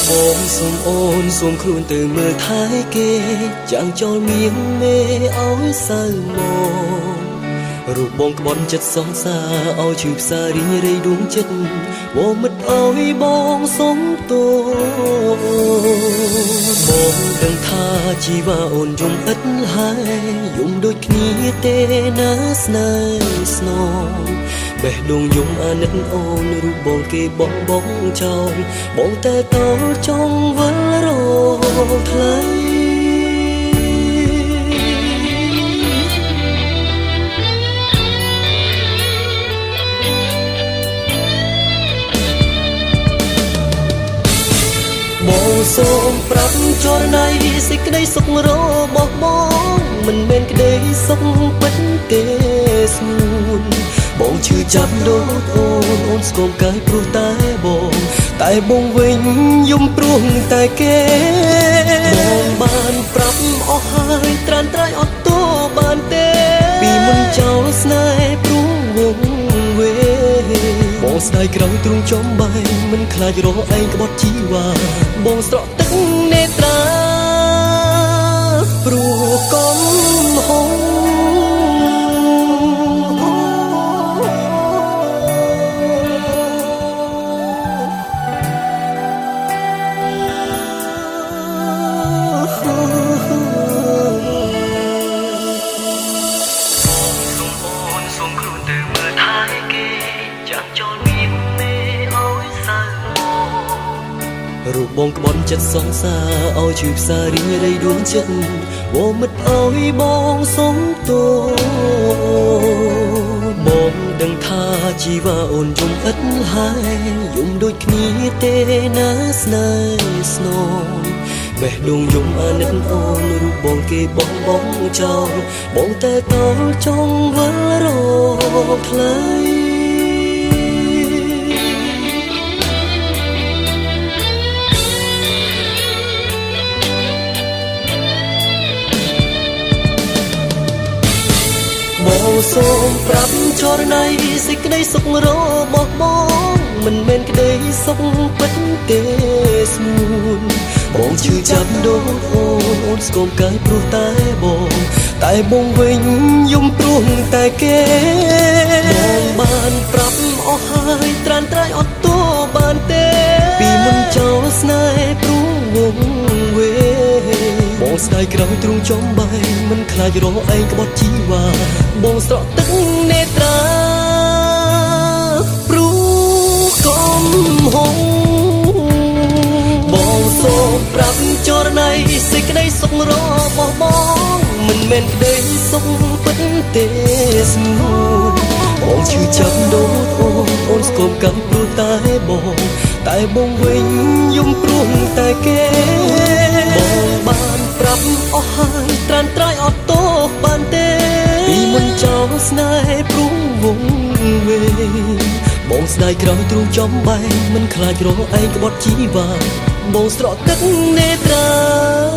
បងសូមអូនសូមខ្លួនទៅមើលថែគេចាំងចោលមៀងមេឲ្យសៅមករូបបងក្បត់ចិត្តសងសាឲ្យឈឺផ្សារីរៃដួងចិត្តបងមិនឲ្យបងសុំទោបងដឹងថាជីវ៉ាអូនយំឥតហើយយំដូចគ្នាទេណាស្នេហ៍ស្នងបេះដូងយំអាណិតអូនរូបបងគេបងចោលបងតែតោចង់វិលរកថ្លៃបងសូមប្រាប់ចរណៃសេចក្តីសុខរបស់បងមិនមែនក្តីសុខពិតទេស្ងួនបងឈឺចាប់ដូចអូនស្គមកាយព្រោះតែបងវិញយំព្រោះតែគេបងបានប្រាប់អស់ហើយត្រានត្រៃអត់ទោបានទេពីមុនចោលស្នេហ៍ព្រោះវងវេបងស្ដាយក្រោយទ្រូងចំបែកមិនខ្លាចរកឯងក្បត់ជីវ៉ាបងស្រក់ទឹកនេត្រាព្រោះកំហុសរូបបងក្បត់ចិត្តសងសាឲ្យឈឺផ្សារីរៃដួងចិត្តបងមិនឲ្យបងសុំទោបងដឹងថាជីវ៉ាអូនយំឥតហើយយំដូចគ្នាទេណាស្នេហ៍ស្នងបេះដូងយំអាណិតអូនរូបបងគេបងចោលបងតែតោចង់វិលរកថ្លៃបងសូមប្រាប់ចរណៃសេចក្តីសុខរបស់បងមិនមែនក្តីសុខពិតទេស្ងួនបងឈឺចាប់ដូចអូនស្គមកាយព្រោះតែបងវិញយំព្រោះតែគេបងបានប្រាប់អស់ហើយត្រានត្រៃអត់ទោបានទេពីមុនចោលស្នេហ៍ព្រោះវងវេបងស្ដាយក្រោយទ្រូងចំបែកមិនខ្លាចរកឯងក្បត់ជីវ៉ាបងស្រក់ទឹកនេត្រាព្រោះកំហុសបងសូមប្រាប់ចរណៃសេចក្តីសុខរបស់បងមិនមែនក្តីសុខពិតទេស្ងួនបងឈឺចាប់ដូចអូនស្គមកាំព្រោះតែបងវិញយំព្រោះតែគេបងបានប្រាប់អស់ហើយត្រានត្រៃអត់ទោបានទេពីមុនចោលស្នេហ៍ព្រោះវងវេបងស្ដាយក្រោយទ្រូងចំបែកមិនខ្លាចរកឯងក្បត់ជីវ៉ាបងស្រក់ទឹកនេត្រា